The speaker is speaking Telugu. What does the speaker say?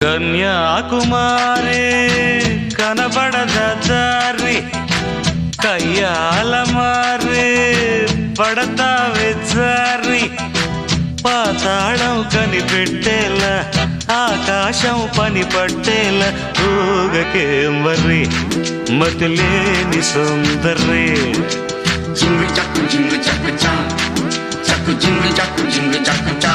కన్యాకుమారి కనబడద దారి కయ్యాల మారి పడతావే జారి పాతాళం కనిపెట్టేలా ఆకాశం పని పట్టేలా ఊగకేం వర్రి మతిలేని సుందరి జింగు చక్కు చా చక్కు జింగు చక్కు చా